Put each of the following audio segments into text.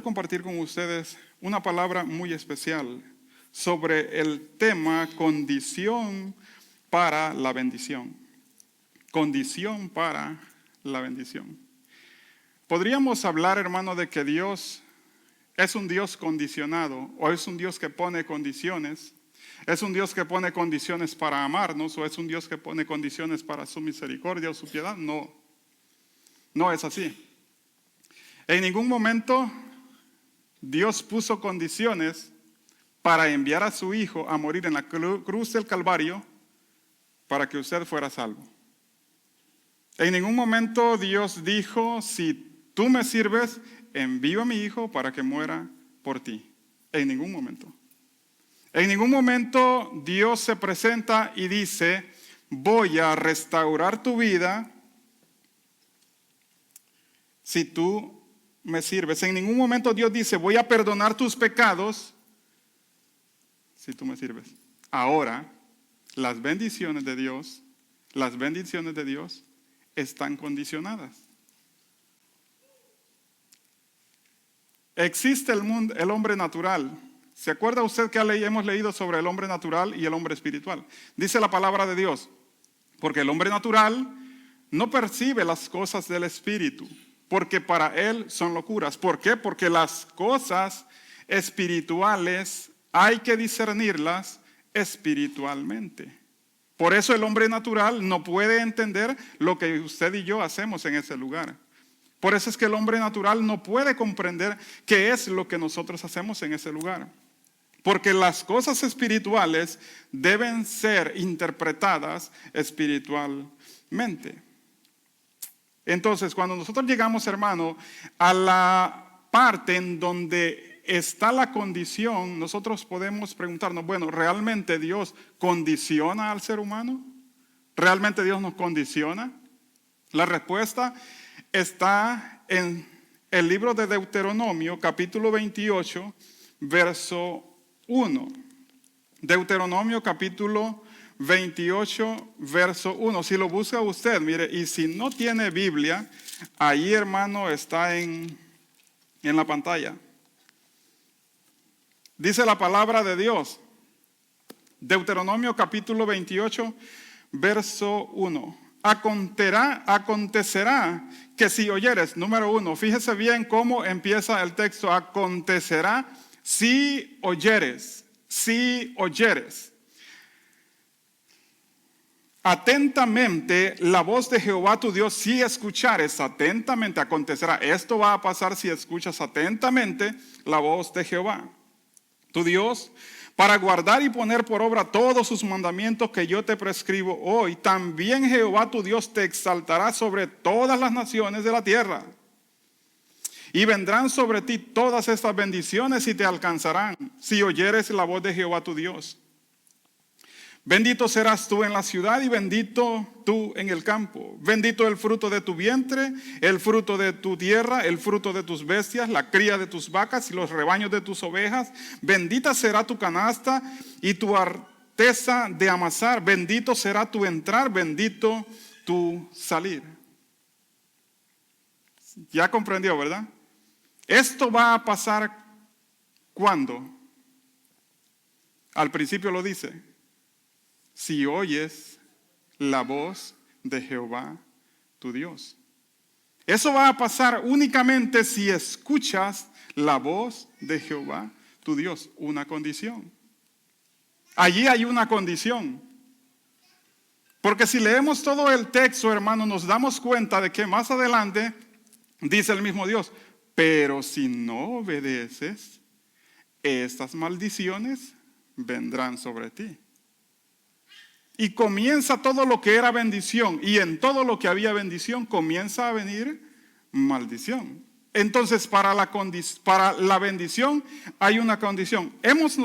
quiero compartir con ustedes una palabra muy especial sobre el tema condición para la bendición. Condición para la bendición. Podríamos hablar, hermano, de que Dios es un Dios condicionado, o es un Dios que pone condiciones. ¿Es un Dios que pone condiciones para amarnos o es un Dios que pone condiciones para su misericordia o su piedad? No, no es así. En ningún momento Dios puso condiciones para enviar a su Hijo a morir en la cruz del Calvario para que usted fuera salvo. En ningún momento Dios dijo, si tú me sirves, envío a mi Hijo para que muera por ti. En ningún momento. En ningún momento Dios se presenta y dice, voy a restaurar tu vida si tú me sirves. En ningún momento Dios dice, voy a perdonar tus pecados si tú me sirves. Ahora, las bendiciones de Dios están condicionadas. Existe el hombre natural. ¿Se acuerda usted que hemos leído sobre el hombre natural y el hombre espiritual? Dice la palabra de Dios, porque el hombre natural no percibe las cosas del espíritu, porque para él son locuras. ¿Por qué? Porque las cosas espirituales hay que discernirlas espiritualmente. Por eso el hombre natural no puede entender lo que usted y yo hacemos en ese lugar. Por eso es que el hombre natural no puede comprender qué es lo que nosotros hacemos en ese lugar. Porque las cosas espirituales deben ser interpretadas espiritualmente. Entonces, cuando nosotros llegamos, hermano, a la parte en donde está la condición, nosotros podemos preguntarnos, bueno, ¿realmente Dios condiciona al ser humano? ¿Realmente Dios nos condiciona? La respuesta está en el libro de Deuteronomio, capítulo 28, verso 1. Deuteronomio capítulo 28, verso 1. Si lo busca usted, mire, y si no tiene Biblia, ahí, hermano, está en la pantalla. Dice la palabra de Dios. Deuteronomio capítulo 28, verso 1. Acontecerá que si oyeres, número 1, fíjese bien cómo empieza el texto. Acontecerá si oyeres, atentamente la voz de Jehová tu Dios, si escuchares atentamente, acontecerá. Esto va a pasar si escuchas atentamente la voz de Jehová tu Dios, para guardar y poner por obra todos sus mandamientos que yo te prescribo hoy. También Jehová tu Dios te exaltará sobre todas las naciones de la tierra. Y vendrán sobre ti todas estas bendiciones y te alcanzarán si oyeres la voz de Jehová tu Dios. Bendito serás tú en la ciudad y bendito tú en el campo. Bendito el fruto de tu vientre, el fruto de tu tierra, el fruto de tus bestias, la cría de tus vacas y los rebaños de tus ovejas. Bendita será tu canasta y tu arteza de amasar. Bendito será tu entrar, bendito tu salir. Ya comprendió, ¿verdad? Esto va a pasar ¿cuándo? Al principio lo dice. Si oyes la voz de Jehová tu Dios. Eso va a pasar únicamente si escuchas la voz de Jehová tu Dios. Una condición. Allí hay una condición. Porque si leemos todo el texto, hermano, nos damos cuenta de que más adelante dice el mismo Dios, pero si no obedeces, estas maldiciones vendrán sobre ti. Y comienza todo lo que era bendición. Y en todo lo que había bendición comienza a venir maldición. Entonces para la bendición hay una condición. Hemos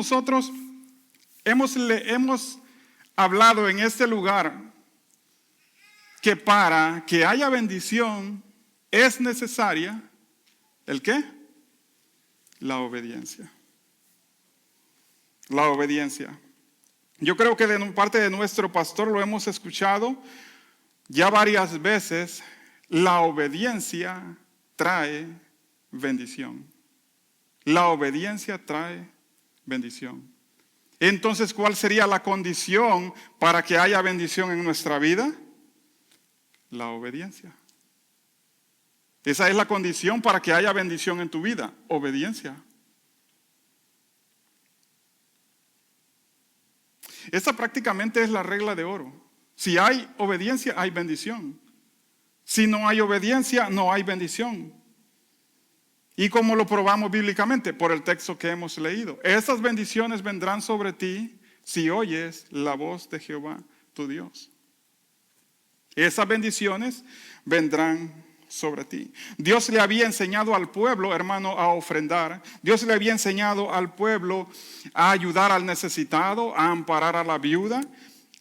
hablado en este lugar que para que haya bendición es necesaria, ¿el qué? La obediencia. La obediencia. Yo creo que de parte de nuestro pastor lo hemos escuchado ya varias veces. La obediencia trae bendición. La obediencia trae bendición. Entonces, ¿cuál sería la condición para que haya bendición en nuestra vida? La obediencia. Esa es la condición para que haya bendición en tu vida, obediencia. Esta prácticamente es la regla de oro. Si hay obediencia, hay bendición. Si no hay obediencia, no hay bendición. ¿Y cómo lo probamos bíblicamente? Por el texto que hemos leído. Esas bendiciones vendrán sobre ti si oyes la voz de Jehová, tu Dios. Esas bendiciones vendrán sobre ti. Dios le había enseñado al pueblo, hermano, a ofrendar. Dios le había enseñado al pueblo a ayudar al necesitado, a amparar a la viuda,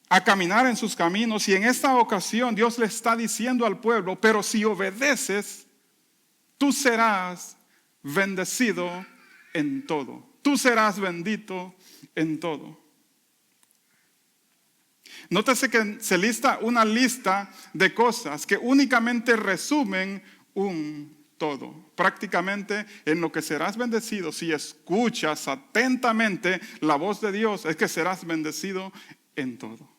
a caminar en sus caminos. Y en esta ocasión Dios le está diciendo al pueblo, pero si obedeces, tú serás bendecido en todo. Tú serás bendito en todo. Nótese que se lista una lista de cosas que únicamente resumen un todo. Prácticamente en lo que serás bendecido si escuchas atentamente la voz de Dios es que serás bendecido en todo.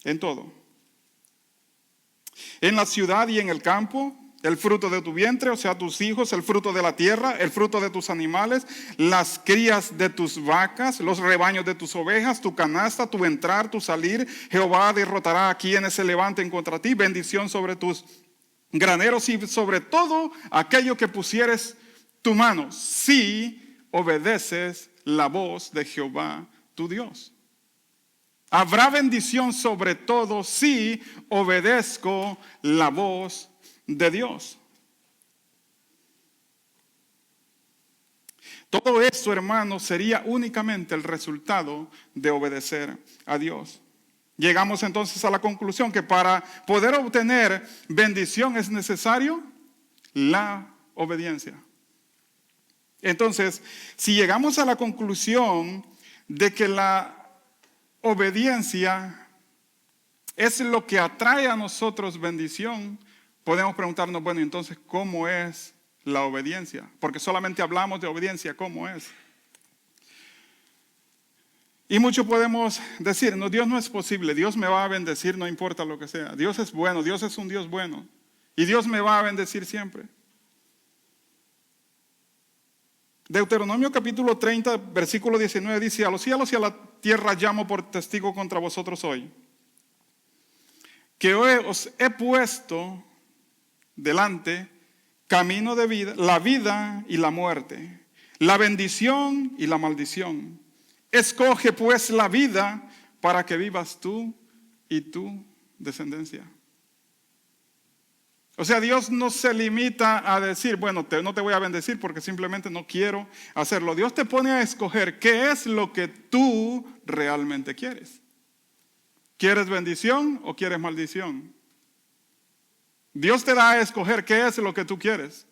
En todo. En la ciudad y en el campo, el fruto de tu vientre, o sea, tus hijos, el fruto de la tierra, el fruto de tus animales, las crías de tus vacas, los rebaños de tus ovejas, tu canasta, tu entrar, tu salir. Jehová derrotará a quienes se levanten contra ti. Bendición sobre tus graneros y sobre todo aquello que pusieres tu mano, si obedeces la voz de Jehová, tu Dios. Habrá bendición sobre todo si obedezco la voz de Dios. Todo esto, hermanos, sería únicamente el resultado de obedecer a Dios. Llegamos entonces a la conclusión que para poder obtener bendición es necesario la obediencia. Entonces, si llegamos a la conclusión de que la obediencia es lo que atrae a nosotros bendición, podemos preguntarnos, bueno, entonces, ¿cómo es la obediencia? Porque solamente hablamos de obediencia, ¿cómo es? Y mucho podemos decir, no, Dios no es posible, Dios me va a bendecir, no importa lo que sea. Dios es bueno, Dios es un Dios bueno. Y Dios me va a bendecir siempre. Deuteronomio capítulo 30, versículo 19 dice, a los cielos y a la tierra llamo por testigo contra vosotros hoy, que hoy os he puesto delante camino de vida, la vida y la muerte, la bendición y la maldición. Escoge pues la vida para que vivas tú y tu descendencia. O sea, Dios no se limita a decir, bueno, no te voy a bendecir porque simplemente no quiero hacerlo. Dios te pone a escoger qué es lo que tú realmente quieres. ¿Quieres bendición o quieres maldición? Dios te da a escoger qué es lo que tú quieres.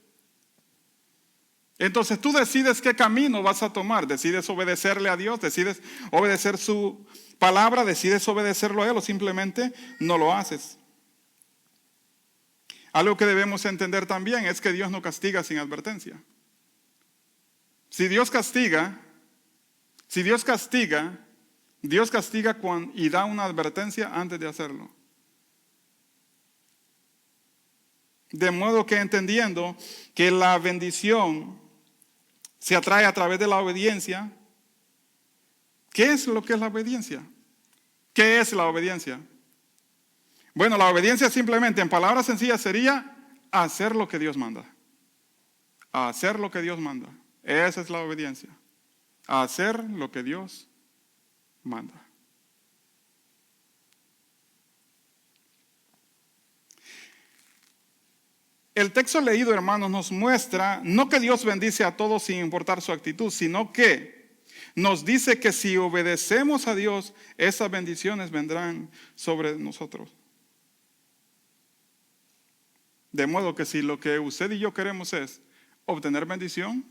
Entonces tú decides qué camino vas a tomar. Decides obedecerle a Dios, decides obedecer su palabra, decides obedecerlo a Él o simplemente no lo haces. Algo que debemos entender también es que Dios no castiga sin advertencia. Si Dios castiga y da una advertencia antes de hacerlo. De modo que entendiendo que la bendición se atrae a través de la obediencia, ¿qué es lo que es la obediencia? ¿Qué es la obediencia? Bueno, la obediencia simplemente, en palabras sencillas, sería hacer lo que Dios manda. Hacer lo que Dios manda. Esa es la obediencia. Hacer lo que Dios manda. El texto leído, hermanos, nos muestra no que Dios bendice a todos sin importar su actitud, sino que nos dice que si obedecemos a Dios, esas bendiciones vendrán sobre nosotros. De modo que si lo que usted y yo queremos es obtener bendición,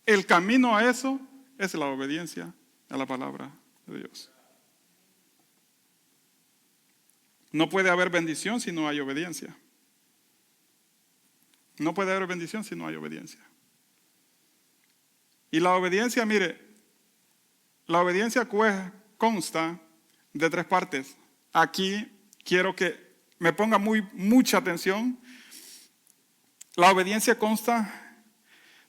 el camino a eso es la obediencia a la palabra de Dios. No puede haber bendición si no hay obediencia. No puede haber bendición si no hay obediencia. Y la obediencia, mire, la obediencia consta de 3 partes. Aquí quiero que me ponga mucha atención. La obediencia consta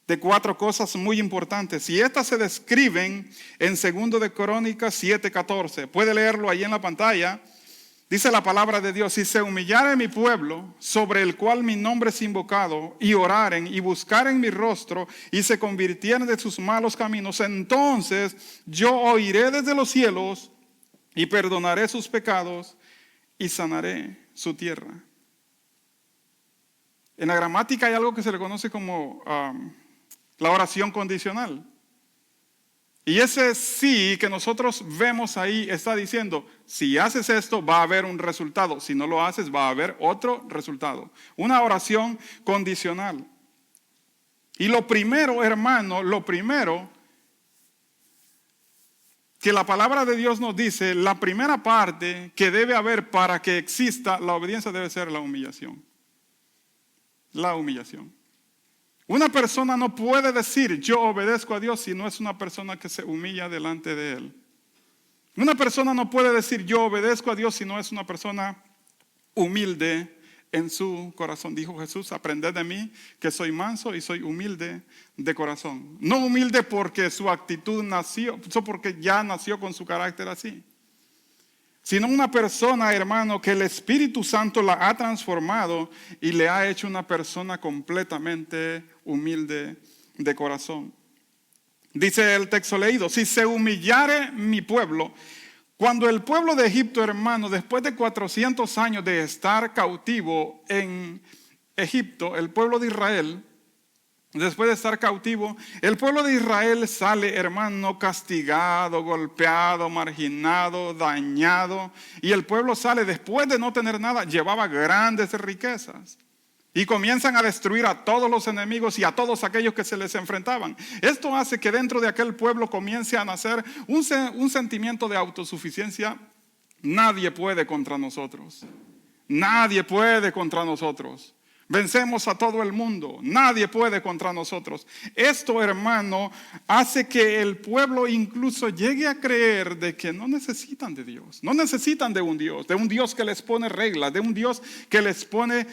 de 4 cosas muy importantes. Y estas se describen en 2 de Crónicas 7:14. Puede leerlo ahí en la pantalla. Dice la palabra de Dios: si se humillare mi pueblo, sobre el cual mi nombre es invocado, y oraren y buscaren mi rostro, y se convirtieren de sus malos caminos, entonces yo oiré desde los cielos, y perdonaré sus pecados, y sanaré su tierra. En la gramática hay algo que se le conoce como la oración condicional. Y ese sí que nosotros vemos ahí está diciendo, si haces esto va a haber un resultado, si no lo haces va a haber otro resultado. Una oración condicional. Y lo primero, hermano, que la palabra de Dios nos dice, la primera parte que debe haber para que exista la obediencia debe ser la humillación. La humillación. Una persona no puede decir yo obedezco a Dios si no es una persona que se humilla delante de Él. Una persona no puede decir yo obedezco a Dios si no es una persona humilde en su corazón. Dijo Jesús, aprended de mí que soy manso y soy humilde de corazón. No humilde porque su actitud nació, porque ya nació con su carácter así. Sino una persona, hermano, que el Espíritu Santo la ha transformado y le ha hecho una persona completamente humilde de corazón. Dice el texto leído, si se humillare mi pueblo. Cuando el pueblo de Egipto, hermano, después de 400 años de estar cautivo en Egipto, el pueblo de Israel, después de estar cautivo, el pueblo de Israel sale, hermano, castigado, golpeado, marginado, dañado. Y el pueblo sale, después de no tener nada, llevaba grandes riquezas. Y comienzan a destruir a todos los enemigos y a todos aquellos que se les enfrentaban. Esto hace que dentro de aquel pueblo comience a nacer un sentimiento de autosuficiencia. Nadie puede contra nosotros. Nadie puede contra nosotros. Vencemos a todo el mundo. Nadie puede contra nosotros. Esto, hermano, hace que el pueblo incluso llegue a creer de que no necesitan de Dios. No necesitan de un Dios que les pone reglas, de un Dios que les pone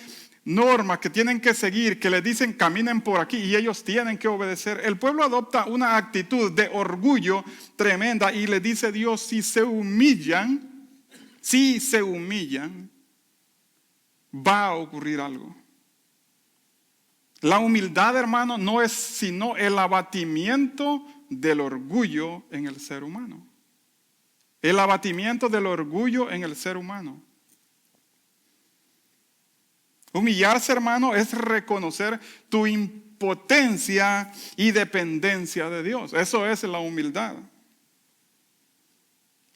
normas que tienen que seguir, que les dicen caminen por aquí y ellos tienen que obedecer. El pueblo adopta una actitud de orgullo tremenda y le dice a Dios, si se humillan, va a ocurrir algo. La humildad, hermano, no es sino el abatimiento del orgullo en el ser humano. El abatimiento del orgullo en el ser humano. Humillarse, hermano, es reconocer tu impotencia y dependencia de Dios. Eso es la humildad.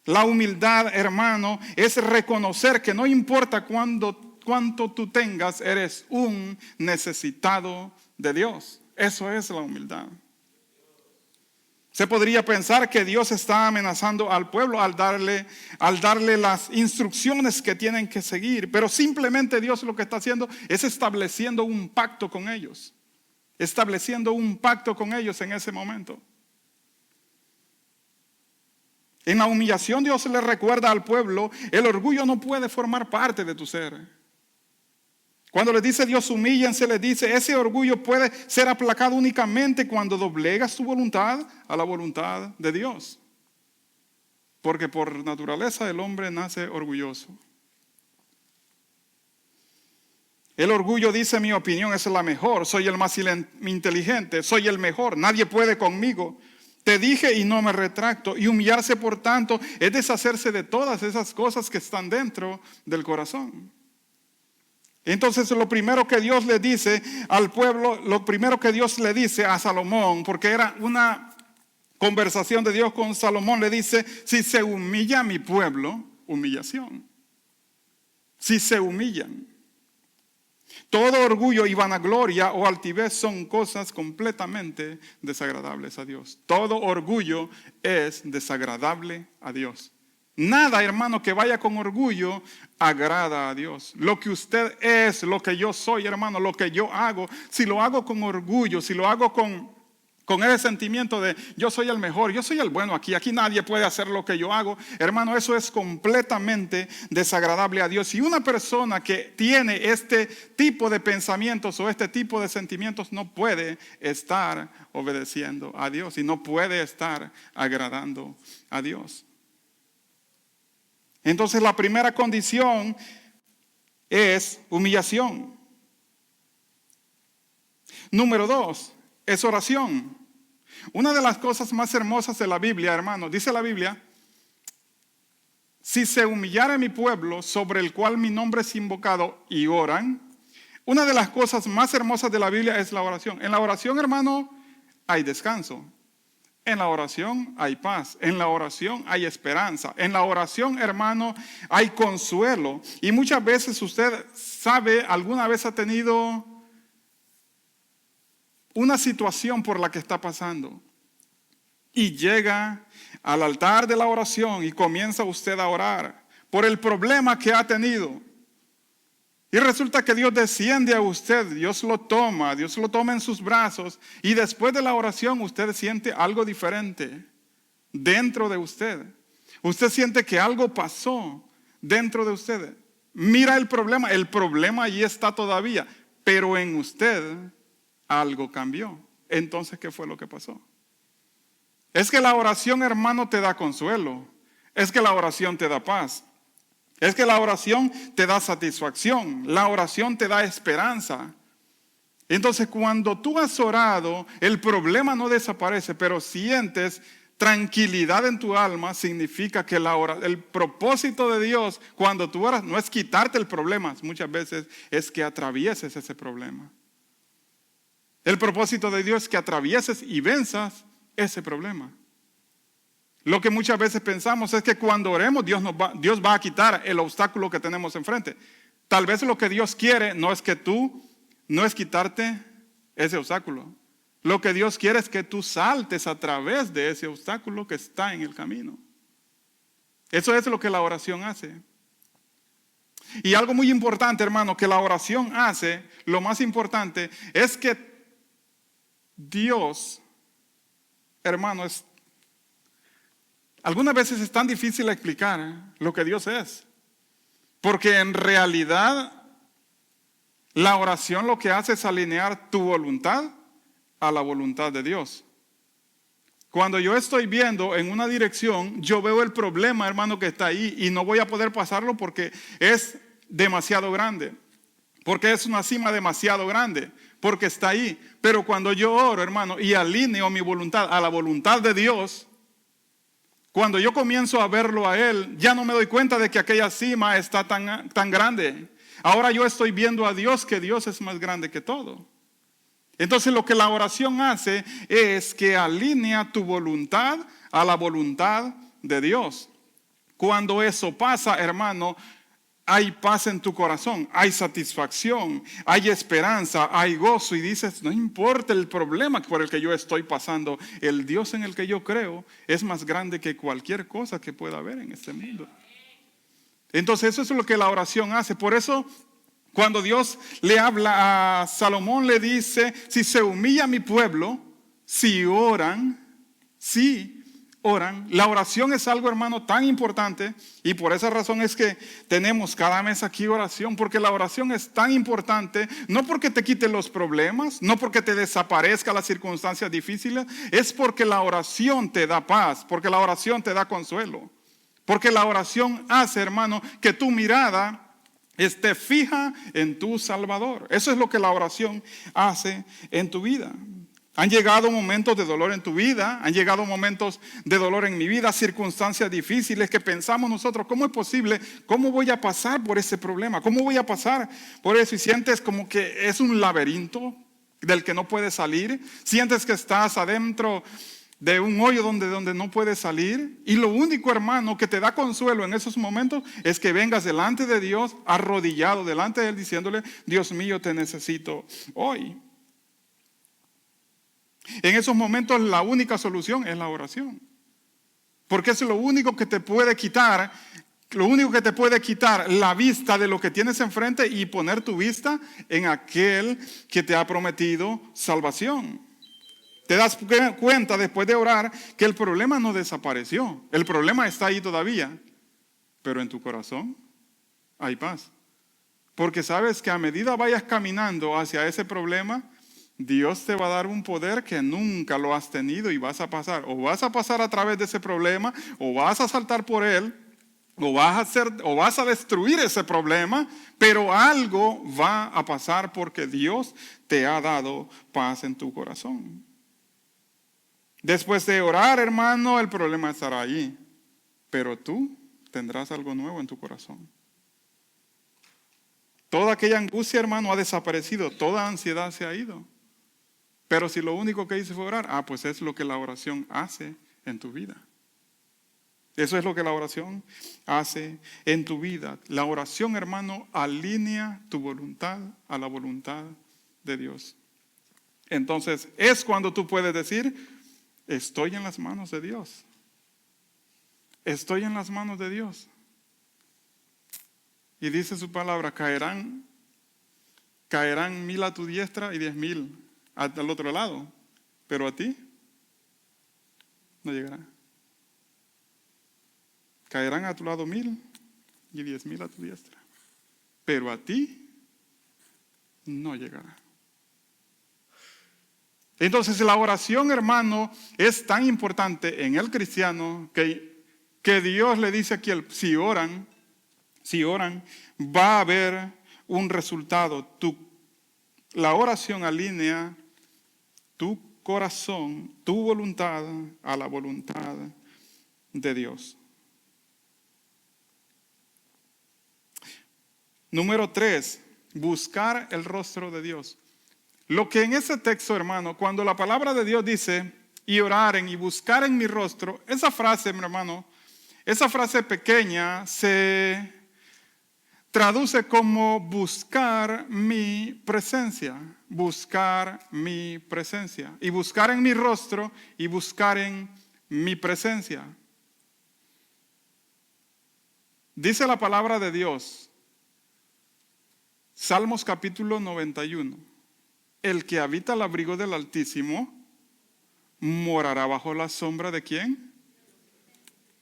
La humildad, hermano, es reconocer que no importa cuánto tú tengas, eres un necesitado de Dios. Eso es la humildad. Se podría pensar que Dios está amenazando al pueblo al darle las instrucciones que tienen que seguir, pero simplemente Dios lo que está haciendo es estableciendo un pacto con ellos. Estableciendo un pacto con ellos en ese momento. En la humillación Dios le recuerda al pueblo, el orgullo no puede formar parte de tu ser. Cuando le dice Dios humíllense, le dice ese orgullo puede ser aplacado únicamente cuando doblegas tu voluntad a la voluntad de Dios. Porque por naturaleza el hombre nace orgulloso. El orgullo dice mi opinión es la mejor, soy el más inteligente, soy el mejor, nadie puede conmigo. Te dije y no me retracto. Y humillarse, por tanto, es deshacerse de todas esas cosas que están dentro del corazón. Entonces lo primero que Dios le dice al pueblo, lo primero que Dios le dice a Salomón, porque era una conversación de Dios con Salomón, le dice, si se humilla mi pueblo, humillación. Si se humillan. Todo orgullo y vanagloria o altivez son cosas completamente desagradables a Dios. Todo orgullo es desagradable a Dios. Nada, hermano, que vaya con orgullo agrada a Dios. Lo que usted es, lo que yo soy, hermano, lo que yo hago, si lo hago con orgullo, si lo hago con ese sentimiento de yo soy el mejor, yo soy el bueno aquí nadie puede hacer lo que yo hago, hermano, eso es completamente desagradable a Dios. Y una persona que tiene este tipo de pensamientos o este tipo de sentimientos no puede estar obedeciendo a Dios y no puede estar agradando a Dios. Entonces la primera condición es humillación. Número 2 es oración. Una de las cosas más hermosas de la Biblia, hermano, dice la Biblia, si se humillara mi pueblo sobre el cual mi nombre es invocado y oran, una de las cosas más hermosas de la Biblia es la oración. En la oración, hermano, hay descanso. En la oración hay paz, en la oración hay esperanza, en la oración, hermano, hay consuelo. Y muchas veces usted sabe, alguna vez ha tenido una situación por la que está pasando y llega al altar de la oración y comienza usted a orar por el problema que ha tenido. Y resulta que Dios desciende a usted, Dios lo toma en sus brazos y después de la oración usted siente algo diferente dentro de usted. Usted siente que algo pasó dentro de usted. Mira el problema allí está todavía, pero en usted algo cambió. Entonces, ¿qué fue lo que pasó? Es que la oración, hermano, te da consuelo. Es que la oración te da paz. Es que la oración te da satisfacción, la oración te da esperanza. Entonces, cuando tú has orado, el problema no desaparece, pero sientes tranquilidad en tu alma, significa que el propósito de Dios cuando tú oras no es quitarte el problema, muchas veces es que atravieses ese problema. El propósito de Dios es que atravieses y venzas ese problema. Lo que muchas veces pensamos es que cuando oremos Dios va a quitar el obstáculo que tenemos enfrente. Tal vez lo que Dios quiere no es quitarte ese obstáculo. Lo que Dios quiere es que tú saltes a través de ese obstáculo que está en el camino. Eso es lo que la oración hace. Y algo muy importante, hermano, que la oración hace, lo más importante es que Dios, hermano, algunas veces es tan difícil explicar lo que Dios es. Porque en realidad la oración lo que hace es alinear tu voluntad a la voluntad de Dios. Cuando yo estoy viendo en una dirección, yo veo el problema, hermano, que está ahí y no voy a poder pasarlo porque es demasiado grande. Porque es una cima demasiado grande. Porque está ahí. Pero cuando yo oro, hermano, y alineo mi voluntad a la voluntad de Dios, cuando yo comienzo a verlo a Él, ya no me doy cuenta de que aquella cima está tan grande. Ahora yo estoy viendo a Dios, que Dios es más grande que todo. Entonces lo que la oración hace es que alinea tu voluntad a la voluntad de Dios. Cuando eso pasa, hermano, hay paz en tu corazón, hay satisfacción, hay esperanza, hay gozo y dices, no importa el problema por el que yo estoy pasando, el Dios en el que yo creo es más grande que cualquier cosa que pueda haber en este mundo. Entonces eso es lo que la oración hace. Por eso cuando Dios le habla a Salomón le dice, si se humilla mi pueblo, si oran, la oración es algo, hermano, tan importante y por esa razón es que tenemos cada mes aquí oración, porque la oración es tan importante, no porque te quite los problemas, no porque te desaparezca las circunstancias difíciles, es porque la oración te da paz, porque la oración te da consuelo, porque la oración hace, hermano, que tu mirada esté fija en tu Salvador. Eso es lo que la oración hace en tu vida. Han llegado momentos de dolor en tu vida, han llegado momentos de dolor en mi vida, circunstancias difíciles que pensamos nosotros, ¿cómo es posible? ¿Cómo voy a pasar por ese problema? ¿Cómo voy a pasar por eso? Y sientes como que es un laberinto del que no puedes salir, sientes que estás adentro de un hoyo donde no puedes salir. Y lo único, hermano, que te da consuelo en esos momentos es que vengas delante de Dios, arrodillado delante de Él, diciéndole, Dios mío, te necesito hoy. En esos momentos la única solución es la oración. Porque es lo único que te puede quitar la vista de lo que tienes enfrente y poner tu vista en aquel que te ha prometido salvación. Te das cuenta después de orar que el problema no desapareció. El problema está ahí todavía. Pero en tu corazón hay paz. Porque sabes que a medida vayas caminando hacia ese problema, Dios te va a dar un poder que nunca lo has tenido y vas a pasar. O vas a pasar a través de ese problema, o vas a saltar por él, o vas a destruir ese problema, pero algo va a pasar porque Dios te ha dado paz en tu corazón. Después de orar, hermano, el problema estará ahí, pero tú tendrás algo nuevo en tu corazón. Toda aquella angustia, hermano, ha desaparecido, toda ansiedad se ha ido. Pero si lo único que hice fue orar, pues es lo que la oración hace en tu vida. Eso es lo que la oración hace en tu vida. La oración, hermano, alinea tu voluntad a la voluntad de Dios. Entonces, es cuando tú puedes decir, estoy en las manos de Dios. Estoy en las manos de Dios. Y dice su palabra, caerán 1,000 a tu diestra y 10,000 al otro lado. Pero a ti no llegará. Caerán a tu lado 1,000 y 10,000 a tu diestra. Pero a ti no llegará. Entonces la oración, hermano, es tan importante en el cristiano que Dios le dice aquí, si oran, va a haber un resultado. La oración alinea tu corazón, tu voluntad a la voluntad de Dios. Número 3, buscar el rostro de Dios. Lo que en ese texto, hermano, cuando la palabra de Dios dice, y oraren y buscar en mi rostro, esa frase, mi hermano, esa frase pequeña se traduce como buscar mi presencia, buscar mi presencia, y buscar en mi rostro y buscar en mi presencia. Dice la palabra de Dios, Salmos capítulo 91, el que habita al abrigo del Altísimo morará bajo la sombra ¿de quién?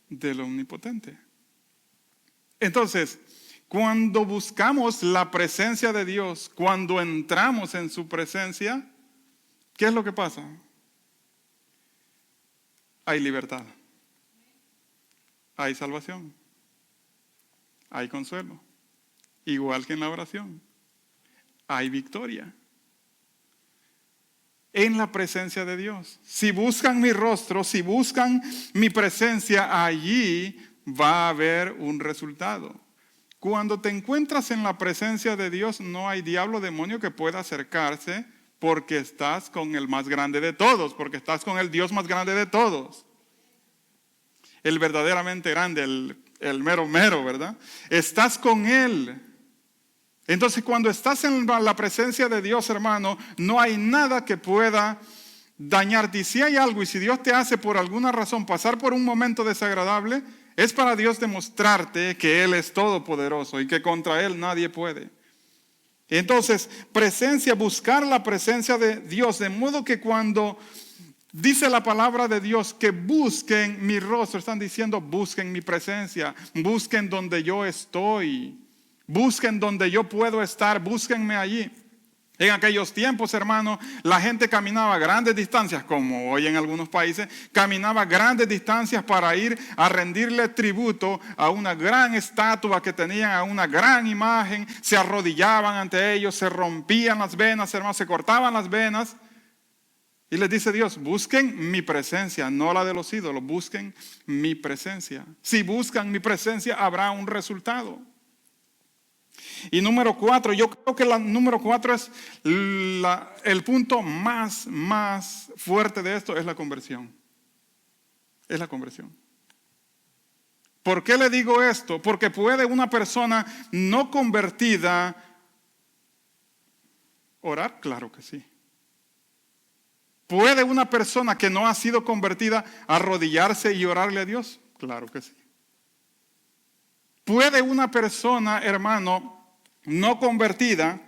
Del Omnipotente. Entonces, cuando buscamos la presencia de Dios, cuando entramos en su presencia, ¿qué es lo que pasa? Hay libertad, hay salvación, hay consuelo, igual que en la oración, hay victoria. En la presencia de Dios. Si buscan mi rostro, si buscan mi presencia, allí va a haber un resultado. Cuando te encuentras en la presencia de Dios, no hay diablo, demonio que pueda acercarse porque estás con el más grande de todos, porque estás con el Dios más grande de todos. El verdaderamente grande, el mero mero, ¿verdad? Estás con Él. Entonces, cuando estás en la presencia de Dios, hermano, no hay nada que pueda dañarte. Y si hay algo, y si Dios te hace por alguna razón pasar por un momento desagradable, es para Dios demostrarte que Él es todopoderoso y que contra Él nadie puede. Entonces, buscar la presencia de Dios, de modo que cuando dice la palabra de Dios que busquen mi rostro, están diciendo busquen mi presencia, busquen donde yo estoy. Busquen donde yo puedo estar, búsquenme allí. En aquellos tiempos, hermano, la gente caminaba grandes distancias, como hoy en algunos países, caminaba grandes distancias para ir a rendirle tributo a una gran estatua que tenían, a una gran imagen, se arrodillaban ante ellos, se rompían las venas, hermano, se cortaban las venas. Y les dice Dios, busquen mi presencia, no la de los ídolos, busquen mi presencia. Si buscan mi presencia, habrá un resultado. Y número 4, yo creo que la número 4 es el punto más fuerte de esto, es la conversión. Es la conversión. ¿Por qué le digo esto? Porque puede una persona no convertida orar, claro que sí. ¿Puede una persona que no ha sido convertida arrodillarse y orarle a Dios? Claro que sí. ¿Puede una persona, hermano, no convertida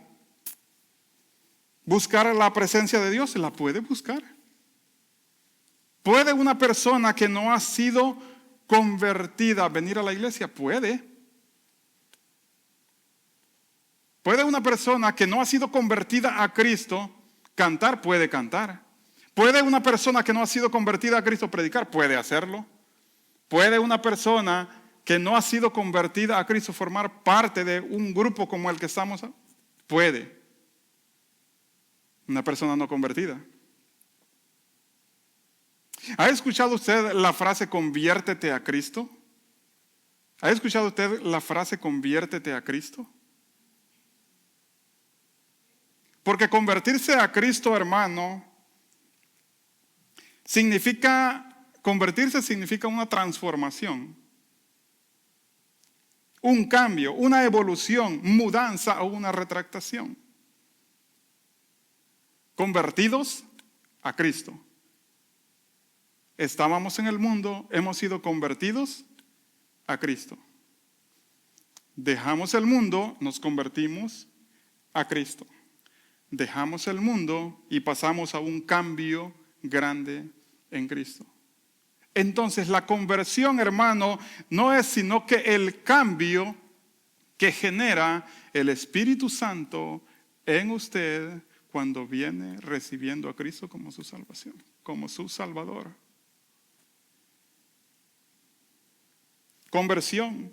buscar la presencia de Dios? La puede buscar. ¿Puede una persona que no ha sido convertida venir a la iglesia? Puede. ¿Puede una persona que no ha sido convertida a Cristo cantar? Puede cantar. ¿Puede una persona que no ha sido convertida a Cristo predicar? Puede hacerlo. ¿Puede una persona que no ha sido convertida a Cristo formar parte de un grupo como el que estamos? Puede. Una persona no convertida. ¿Ha escuchado usted la frase conviértete a Cristo? ¿Ha escuchado usted la frase conviértete a Cristo? Porque convertirse a Cristo, hermano, convertirse significa una transformación, un cambio, una evolución, mudanza o una retractación. Convertidos a Cristo. Estábamos en el mundo, hemos sido convertidos a Cristo. Dejamos el mundo, nos convertimos a Cristo. Dejamos el mundo y pasamos a un cambio grande en Cristo. Entonces la conversión, hermano, no es sino que el cambio que genera el Espíritu Santo en usted cuando viene recibiendo a Cristo como su salvación, como su Salvador. Conversión.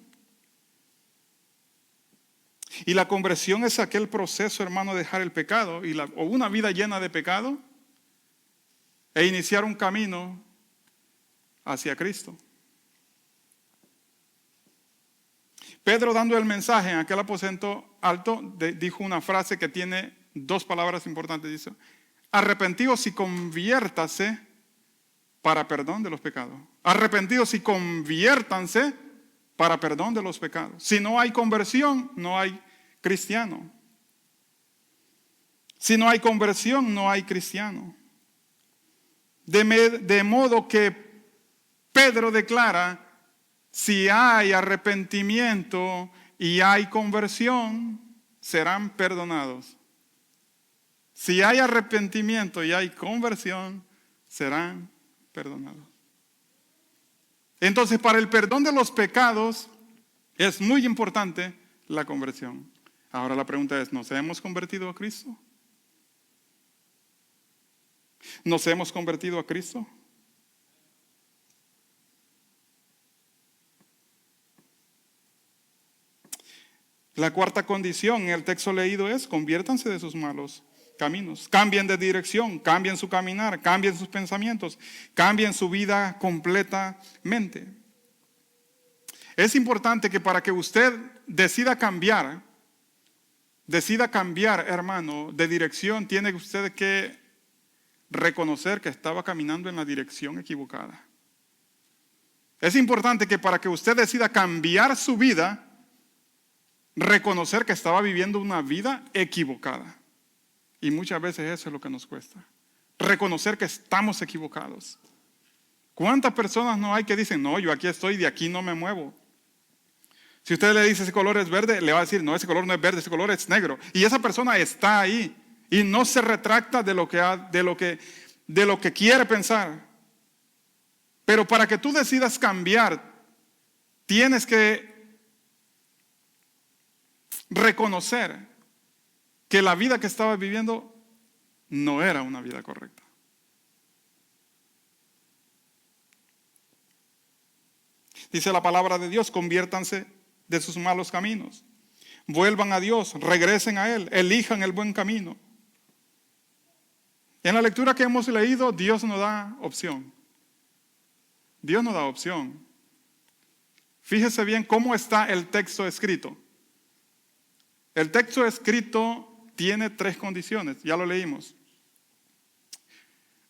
Y la conversión es aquel proceso, hermano, de dejar el pecado o una vida llena de pecado e iniciar un camino hacia Cristo. Pedro, dando el mensaje en aquel aposento alto, dijo una frase que tiene dos palabras importantes. Dice, arrepentidos y conviértase para perdón de los pecados. Arrepentidos y conviértanse para perdón de los pecados. Si no hay conversión, no hay cristiano. Si no hay conversión, no hay cristiano. De modo que Pedro declara, si hay arrepentimiento y hay conversión, serán perdonados. Si hay arrepentimiento y hay conversión, serán perdonados. Entonces, para el perdón de los pecados es muy importante la conversión. Ahora la pregunta es, ¿nos hemos convertido a Cristo? ¿Nos hemos convertido a Cristo? La cuarta condición en el texto leído es, conviértanse de sus malos caminos. Cambien de dirección, cambien su caminar, cambien sus pensamientos, cambien su vida completamente. Es importante que para que usted decida cambiar, hermano, de dirección, tiene usted que reconocer que estaba caminando en la dirección equivocada. Es importante que para que usted decida cambiar su vida, reconocer que estaba viviendo una vida equivocada. Y muchas veces eso es lo que nos cuesta. Reconocer que estamos equivocados. ¿Cuántas personas no hay que dicen, no, yo aquí estoy, de aquí no me muevo? Si usted le dice ese color es verde, le va a decir, no, ese color no es verde, ese color es negro. Y esa persona está ahí y no se retracta de lo que quiere pensar. Pero para que tú decidas cambiar, tienes que reconocer que la vida que estaba viviendo no era una vida correcta. Dice la palabra de Dios, conviértanse de sus malos caminos. Vuelvan a Dios, regresen a Él, elijan el buen camino. En la lectura que hemos leído, Dios nos da opción. Dios nos da opción. Fíjese bien cómo está el texto escrito. El texto escrito tiene 3 condiciones, ya lo leímos.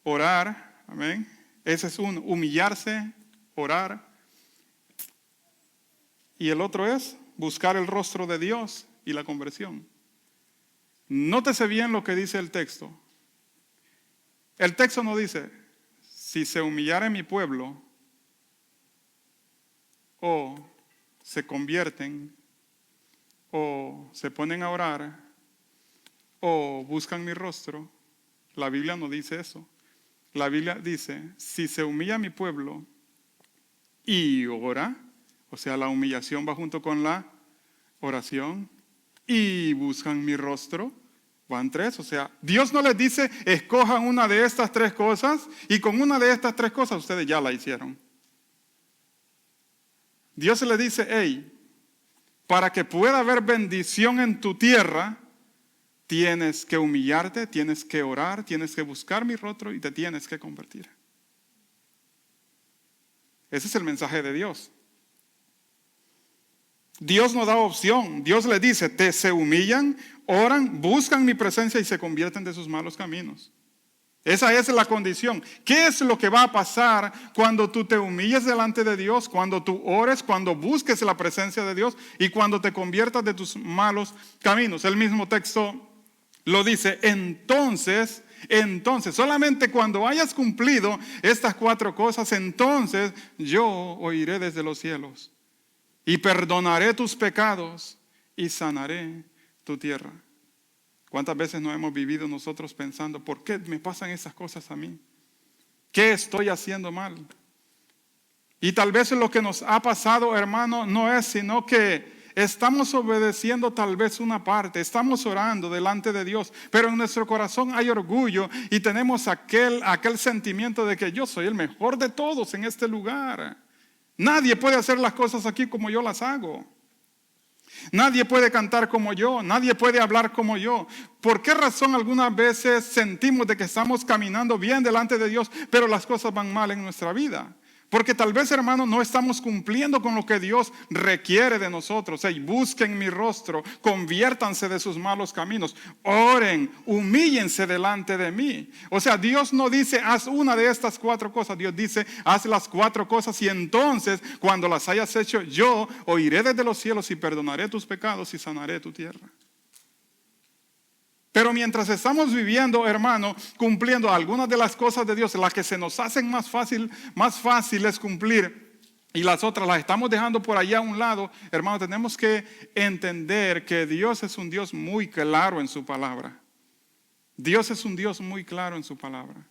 Orar, amén. Ese es uno, humillarse, orar. Y el otro es buscar el rostro de Dios y la conversión. Nótese bien lo que dice el texto. El texto no dice, si se humillare mi pueblo, o se convierten, o se ponen a orar, o buscan mi rostro. La Biblia no dice eso. La Biblia dice, si se humilla mi pueblo y ora, o sea, la humillación va junto con la oración, y buscan mi rostro, van tres. O sea, Dios no les dice, escojan una de estas tres cosas, y con una de estas tres cosas ustedes ya la hicieron. Dios le dice, hey, para que pueda haber bendición en tu tierra, tienes que humillarte, tienes que orar, tienes que buscar mi rostro y te tienes que convertir. Ese es el mensaje de Dios. Dios no da opción. Dios le dice, se humillan, oran, buscan mi presencia y se convierten de sus malos caminos. Esa es la condición. ¿Qué es lo que va a pasar cuando tú te humilles delante de Dios, cuando tú ores, cuando busques la presencia de Dios y cuando te conviertas de tus malos caminos? El mismo texto lo dice, entonces, solamente cuando hayas cumplido estas cuatro cosas, entonces yo oiré desde los cielos y perdonaré tus pecados y sanaré tu tierra. ¿Cuántas veces no hemos vivido nosotros pensando, ¿por qué me pasan esas cosas a mí? ¿Qué estoy haciendo mal? Y tal vez lo que nos ha pasado, hermano, no es sino que estamos obedeciendo tal vez una parte, estamos orando delante de Dios, pero en nuestro corazón hay orgullo y tenemos aquel sentimiento de que yo soy el mejor de todos en este lugar. Nadie puede hacer las cosas aquí como yo las hago. Nadie puede cantar como yo, nadie puede hablar como yo. ¿Por qué razón algunas veces sentimos de que estamos caminando bien delante de Dios, pero las cosas van mal en nuestra vida? Porque tal vez, hermano, no estamos cumpliendo con lo que Dios requiere de nosotros. Busquen mi rostro, conviértanse de sus malos caminos, oren, humíllense delante de mí. O sea, Dios no dice, haz una de estas cuatro cosas. Dios dice, haz las cuatro cosas y entonces, cuando las hayas hecho, yo oiré desde los cielos y perdonaré tus pecados y sanaré tu tierra. Pero mientras estamos viviendo, hermano, cumpliendo algunas de las cosas de Dios, las que se nos hacen más fáciles cumplir, y las otras las estamos dejando por allá a un lado, hermano, tenemos que entender que Dios es un Dios muy claro en su palabra. Dios es un Dios muy claro en su palabra.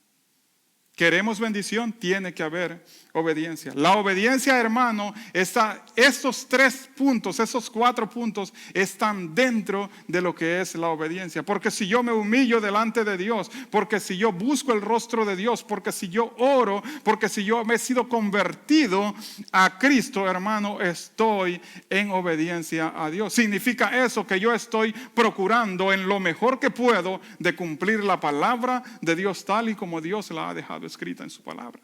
Queremos bendición, tiene que haber obediencia. La obediencia, hermano, estos 3 puntos, esos 4 puntos están dentro de lo que es la obediencia. Porque si yo me humillo delante de Dios, porque si yo busco el rostro de Dios, porque si yo oro, porque si yo me he sido convertido a Cristo, hermano, estoy en obediencia a Dios. Significa eso que yo estoy procurando en lo mejor que puedo de cumplir la palabra de Dios tal y como Dios la ha dejado escrita en su palabra.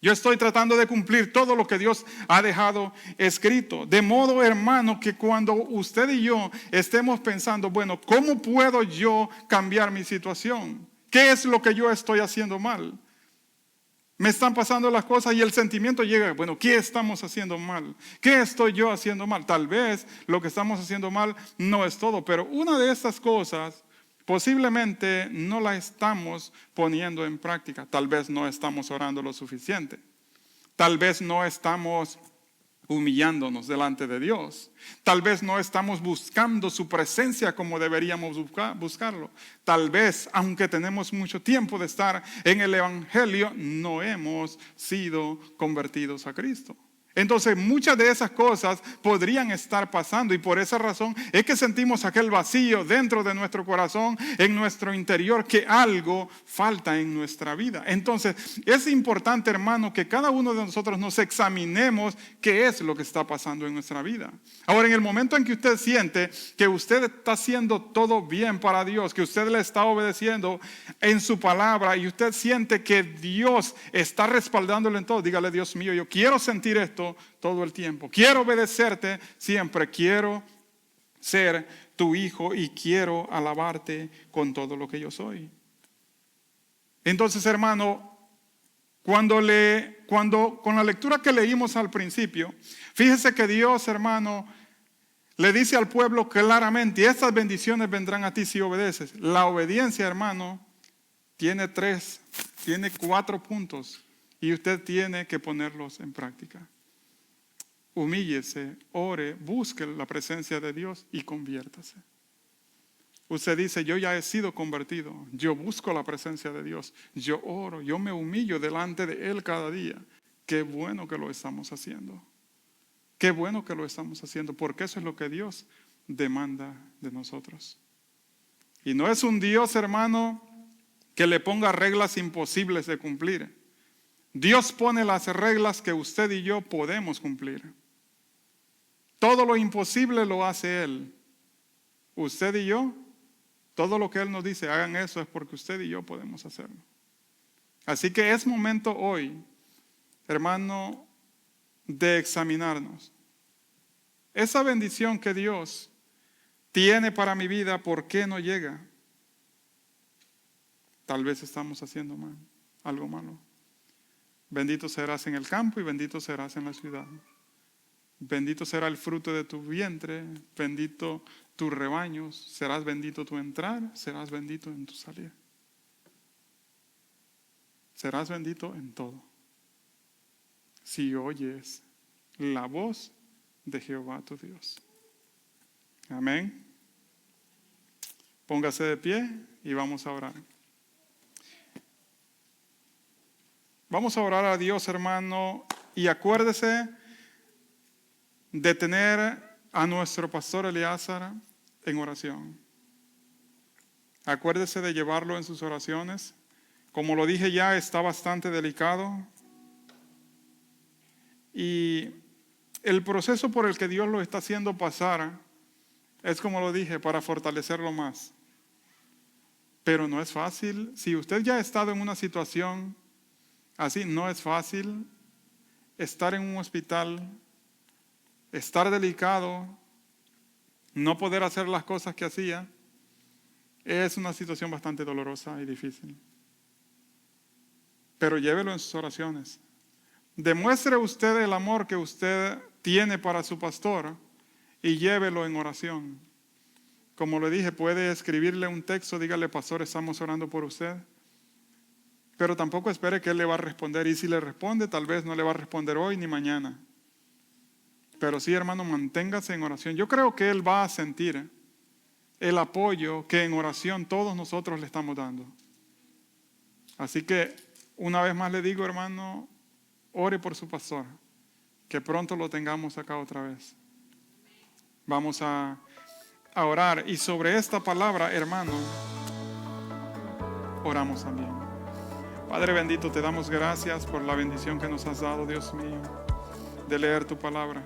Yo estoy tratando de cumplir todo lo que Dios ha dejado escrito. De modo, hermano, que cuando usted y yo estemos pensando, bueno, ¿cómo puedo yo cambiar mi situación? ¿Qué es lo que yo estoy haciendo mal? Me están pasando las cosas y el sentimiento llega, bueno, ¿qué estamos haciendo mal? ¿Qué estoy yo haciendo mal? Tal vez lo que estamos haciendo mal no es todo, pero una de estas cosas posiblemente no la estamos poniendo en práctica. Tal vez no estamos orando lo suficiente. Tal vez no estamos humillándonos delante de Dios. Tal vez no estamos buscando su presencia como deberíamos buscarlo. Tal vez, aunque tenemos mucho tiempo de estar en el Evangelio, no hemos sido convertidos a Cristo. Entonces muchas de esas cosas podrían estar pasando y por esa razón es que sentimos aquel vacío dentro de nuestro corazón, en nuestro interior, que algo falta en nuestra vida. Entonces es importante, hermano, que cada uno de nosotros nos examinemos qué es lo que está pasando en nuestra vida. Ahora, en el momento en que usted siente que usted está haciendo todo bien para Dios, que usted le está obedeciendo en su palabra y usted siente que Dios está respaldándolo en todo, dígale: Dios mío, yo quiero sentir esto todo el tiempo. Quiero obedecerte siempre. Quiero ser tu hijo y quiero alabarte con todo lo que yo soy. Entonces, hermano, con la lectura que leímos al principio, fíjese que Dios, hermano, le dice al pueblo claramente: estas bendiciones vendrán a ti si obedeces. La obediencia, hermano, tiene 4 puntos y usted tiene que ponerlos en práctica. Humíllese, ore, busque la presencia de Dios y conviértase. Usted dice, yo ya he sido convertido, yo busco la presencia de Dios, yo oro, yo me humillo delante de Él cada día. Qué bueno que lo estamos haciendo. Qué bueno que lo estamos haciendo, porque eso es lo que Dios demanda de nosotros. Y no es un Dios, hermano, que le ponga reglas imposibles de cumplir. Dios pone las reglas que usted y yo podemos cumplir. Todo lo imposible lo hace Él. Usted y yo, todo lo que Él nos dice, hagan eso, es porque usted y yo podemos hacerlo. Así que es momento hoy, hermano, de examinarnos. Esa bendición que Dios tiene para mi vida, ¿por qué no llega? Tal vez estamos haciendo mal, algo malo. Bendito serás en el campo y bendito serás en la ciudad. Bendito será el fruto de tu vientre, bendito tus rebaños, serás bendito tu entrar, serás bendito en tu salir. Serás bendito en todo. Si oyes la voz de Jehová tu Dios. Amén. Póngase de pie y vamos a orar. Vamos a orar a Dios, hermano, y acuérdese de tener a nuestro pastor Eleazar en oración. Acuérdese de llevarlo en sus oraciones. Como lo dije ya, está bastante delicado. Y el proceso por el que Dios lo está haciendo pasar es, como lo dije, para fortalecerlo más. Pero no es fácil. Si usted ya ha estado en una situación así, no es fácil estar en un hospital, estar delicado, no poder hacer las cosas que hacía. Es una situación bastante dolorosa y difícil. Pero llévelo en sus oraciones. Demuestre usted el amor que usted tiene para su pastor y llévelo en oración. Como le dije, puede escribirle un texto, dígale, pastor, estamos orando por usted. Pero tampoco espere que él le va a responder. Y si le responde, tal vez no le va a responder hoy ni mañana. Pero sí, hermano, manténgase en oración. Yo creo que él va a sentir el apoyo que en oración todos nosotros le estamos dando. Así que, una vez más le digo, hermano, ore por su pastor, que pronto lo tengamos acá otra vez. Vamos a orar. Y sobre esta palabra, hermano, oramos también. Padre bendito, te damos gracias por la bendición que nos has dado, Dios mío, de leer tu palabra.